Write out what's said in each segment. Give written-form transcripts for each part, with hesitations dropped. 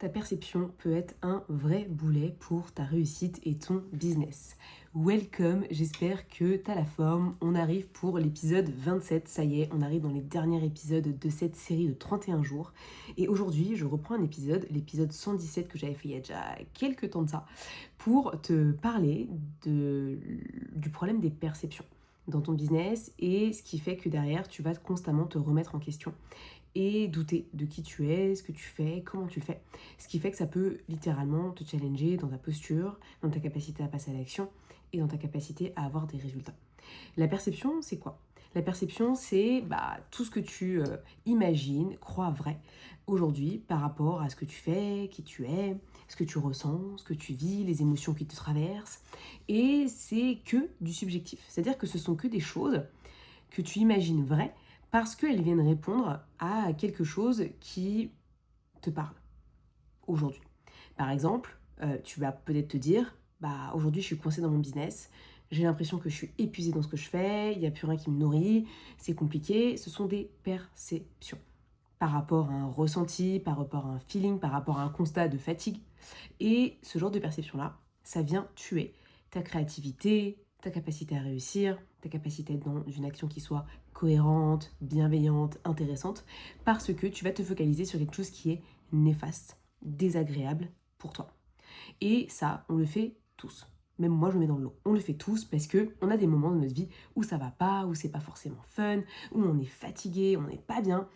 Ta perception peut être un vrai boulet pour ta réussite et ton business. Welcome, j'espère que tu as la forme. On arrive pour l'épisode 27, ça y est, on arrive dans les derniers épisodes de cette série de 31 jours. Et aujourd'hui, je reprends un épisode, l'épisode 117 que j'avais fait il y a déjà quelques temps de ça, pour te parler du problème des perceptions dans ton business et ce qui fait que derrière, tu vas constamment te remettre en question et douter de qui tu es, ce que tu fais, comment tu le fais. Ce qui fait que ça peut littéralement te challenger dans ta posture, dans ta capacité à passer à l'action et dans ta capacité à avoir des résultats. La perception, c'est quoi ? La perception, c'est tout ce que tu imagines, crois vrai aujourd'hui par rapport à ce que tu fais, qui tu es, ce que tu ressens, ce que tu vis, les émotions qui te traversent. Et c'est que du subjectif. C'est-à-dire que ce sont que des choses que tu imagines vraies parce qu'elles viennent répondre à quelque chose qui te parle aujourd'hui. Par exemple, tu vas peut-être te dire, aujourd'hui je suis coincée dans mon business, j'ai l'impression que je suis épuisée dans ce que je fais, il n'y a plus rien qui me nourrit, c'est compliqué. Ce sont des perceptions par rapport à un ressenti, par rapport à un feeling, par rapport à un constat de fatigue. Et ce genre de perception-là, ça vient tuer ta créativité, ta capacité à réussir, ta capacité à être dans une action qui soit cohérente, bienveillante, intéressante, parce que tu vas te focaliser sur quelque chose qui est néfaste, désagréable pour toi. Et ça, on le fait tous. Même moi, je me mets dans le lot. On le fait tous parce que on a des moments de notre vie où ça va pas, où c'est pas forcément fun, où on est fatigué, on n'est pas bien.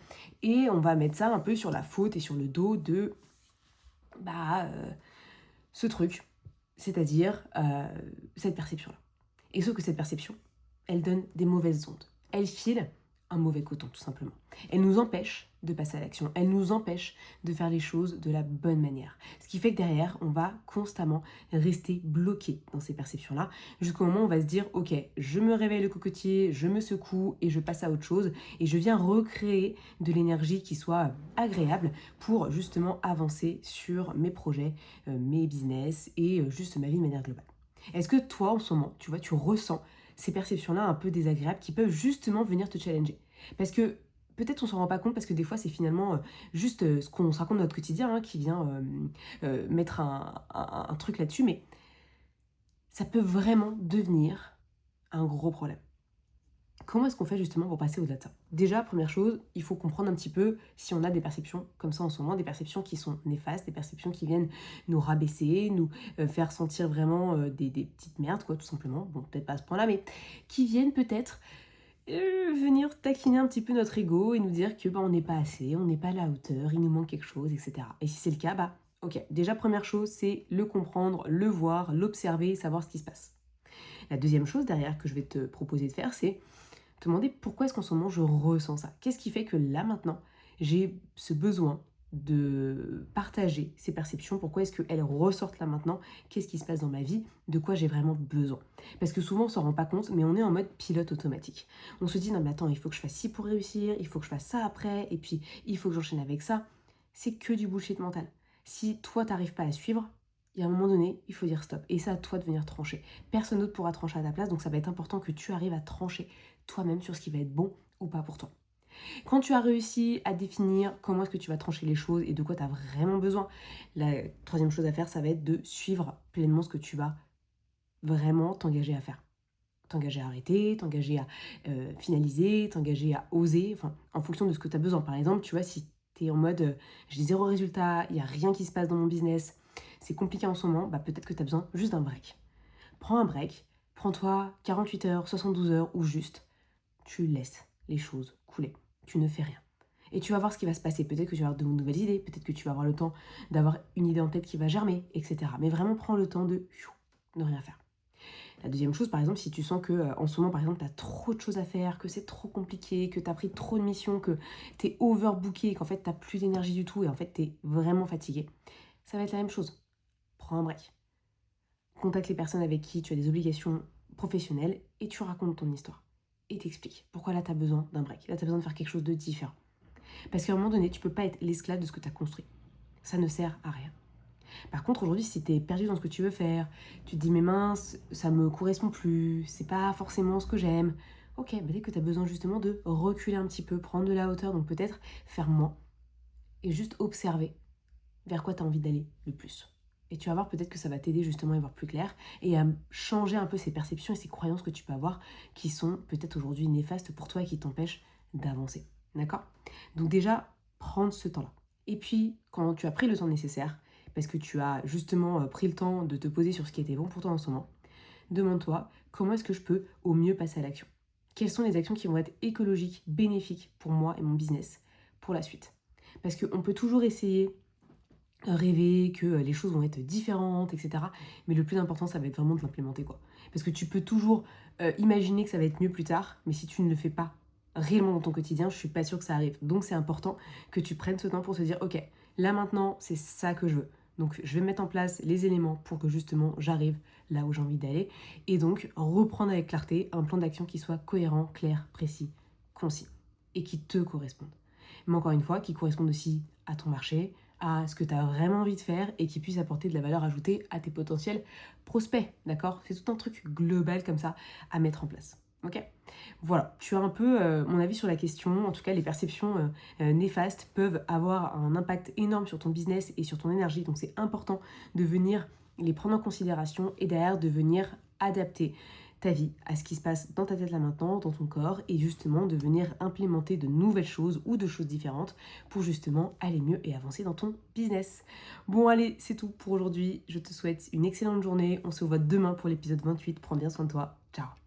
Et on va mettre ça un peu sur la faute et sur le dos de ce truc, c'est-à-dire cette perception-là. Et sauf que cette perception, elle donne des mauvaises ondes. Elle file un mauvais coton, tout simplement. Elle nous empêche de passer à l'action. Elle nous empêche de faire les choses de la bonne manière. Ce qui fait que derrière, on va constamment rester bloqué dans ces perceptions-là, jusqu'au moment où on va se dire, ok, je me réveille le cocotier, je me secoue et je passe à autre chose, et je viens recréer de l'énergie qui soit agréable pour justement avancer sur mes projets, mes business et juste ma vie de manière globale. Est-ce que toi, en ce moment, tu vois, tu ressens ces perceptions-là un peu désagréables qui peuvent justement venir te challenger? Parce que peut-être on s'en rend pas compte parce que des fois c'est finalement juste ce qu'on se raconte dans notre quotidien qui vient mettre un truc là-dessus, mais ça peut vraiment devenir un gros problème. Comment est-ce qu'on fait justement pour passer au-delà de ça? Déjà, première chose, il faut comprendre un petit peu si on a des perceptions comme ça en ce moment, des perceptions qui sont néfastes, des perceptions qui viennent nous rabaisser, nous faire sentir vraiment des petites merdes, quoi, tout simplement. Bon, peut-être pas à ce point-là, mais qui viennent peut-être venir taquiner un petit peu notre ego et nous dire que on n'est pas assez, on n'est pas à la hauteur, il nous manque quelque chose, etc. Et si c'est le cas, ok. Déjà, première chose, c'est le comprendre, le voir, l'observer, savoir ce qui se passe. La deuxième chose derrière que je vais te proposer de faire, c'est te demander pourquoi est-ce qu'en ce moment je ressens ça. Qu'est-ce qui fait que là maintenant, j'ai ce besoin de partager ces perceptions, pourquoi est-ce qu'elles ressortent là maintenant, qu'est-ce qui se passe dans ma vie, de quoi j'ai vraiment besoin. Parce que souvent on s'en rend pas compte, mais on est en mode pilote automatique. On se dit non mais attends, il faut que je fasse ci pour réussir, il faut que je fasse ça après, et puis il faut que j'enchaîne avec ça. C'est que du bullshit mental. Si toi t'arrives pas à suivre, il y a un moment donné, il faut dire stop. Et c'est à toi de venir trancher. Personne d'autre pourra trancher à ta place, donc ça va être important que tu arrives à trancher toi-même sur ce qui va être bon ou pas pour toi. Quand tu as réussi à définir comment est-ce que tu vas trancher les choses et de quoi tu as vraiment besoin, la troisième chose à faire, ça va être de suivre pleinement ce que tu vas vraiment t'engager à faire. T'engager à arrêter, t'engager à finaliser, t'engager à oser, enfin, en fonction de ce que tu as besoin. Par exemple, tu vois, si tu es en mode j'ai zéro résultat, il n'y a rien qui se passe dans mon business, c'est compliqué en ce moment, peut-être que tu as besoin juste d'un break. Prends un break, prends-toi 48 heures, 72 heures ou juste, tu laisses les choses couler. Tu ne fais rien. Et tu vas voir ce qui va se passer. Peut-être que tu vas avoir de nouvelles idées, peut-être que tu vas avoir le temps d'avoir une idée en tête qui va germer, etc. Mais vraiment, prends le temps de ne rien faire. La deuxième chose, par exemple, si tu sens que en ce moment, par exemple, tu as trop de choses à faire, que c'est trop compliqué, que tu as pris trop de missions, que tu es overbooké, qu'en fait, tu n'as plus d'énergie du tout et en fait, tu es vraiment fatigué, ça va être la même chose. Prends un break. Contacte les personnes avec qui tu as des obligations professionnelles et tu racontes ton histoire. Et t'expliques pourquoi là, tu as besoin d'un break. Là, tu as besoin de faire quelque chose de différent. Parce qu'à un moment donné, tu peux pas être l'esclave de ce que tu as construit. Ça ne sert à rien. Par contre, aujourd'hui, si tu es perdu dans ce que tu veux faire, tu te dis, mais mince, ça me correspond plus, c'est pas forcément ce que j'aime. Ok, dès que tu as besoin justement de reculer un petit peu, prendre de la hauteur, donc peut-être faire moins et juste observer vers quoi tu as envie d'aller le plus. Et tu vas voir peut-être que ça va t'aider justement à y voir plus clair et à changer un peu ces perceptions et ces croyances que tu peux avoir qui sont peut-être aujourd'hui néfastes pour toi et qui t'empêchent d'avancer. D'accord? Donc déjà, prendre ce temps-là. Et puis, quand tu as pris le temps nécessaire, parce que tu as justement pris le temps de te poser sur ce qui était bon pour toi en ce moment, demande-toi comment est-ce que je peux au mieux passer à l'action. Quelles sont les actions qui vont être écologiques, bénéfiques pour moi et mon business pour la suite. Parce qu'on peut toujours essayer rêver que les choses vont être différentes, etc. Mais le plus important, ça va être vraiment de l'implémenter, quoi. Parce que tu peux toujours imaginer que ça va être mieux plus tard, mais si tu ne le fais pas réellement dans ton quotidien, je suis pas sûre que ça arrive. Donc c'est important que tu prennes ce temps pour te dire, ok, là maintenant, c'est ça que je veux. Donc je vais mettre en place les éléments pour que justement j'arrive là où j'ai envie d'aller. Et donc reprendre avec clarté un plan d'action qui soit cohérent, clair, précis, concis et qui te corresponde. Mais encore une fois, qui corresponde aussi à ton marché, à ce que tu as vraiment envie de faire et qui puisse apporter de la valeur ajoutée à tes potentiels prospects, d'accord? C'est tout un truc global comme ça à mettre en place, ok? Voilà, tu as un peu mon avis sur la question. En tout cas, les perceptions néfastes peuvent avoir un impact énorme sur ton business et sur ton énergie, donc c'est important de venir les prendre en considération et derrière de venir adapter ta vie à ce qui se passe dans ta tête là maintenant, dans ton corps, et justement de venir implémenter de nouvelles choses ou de choses différentes pour justement aller mieux et avancer dans ton business. Bon allez, c'est tout pour aujourd'hui. Je te souhaite une excellente journée. On se voit demain pour l'épisode 28. Prends bien soin de toi. Ciao.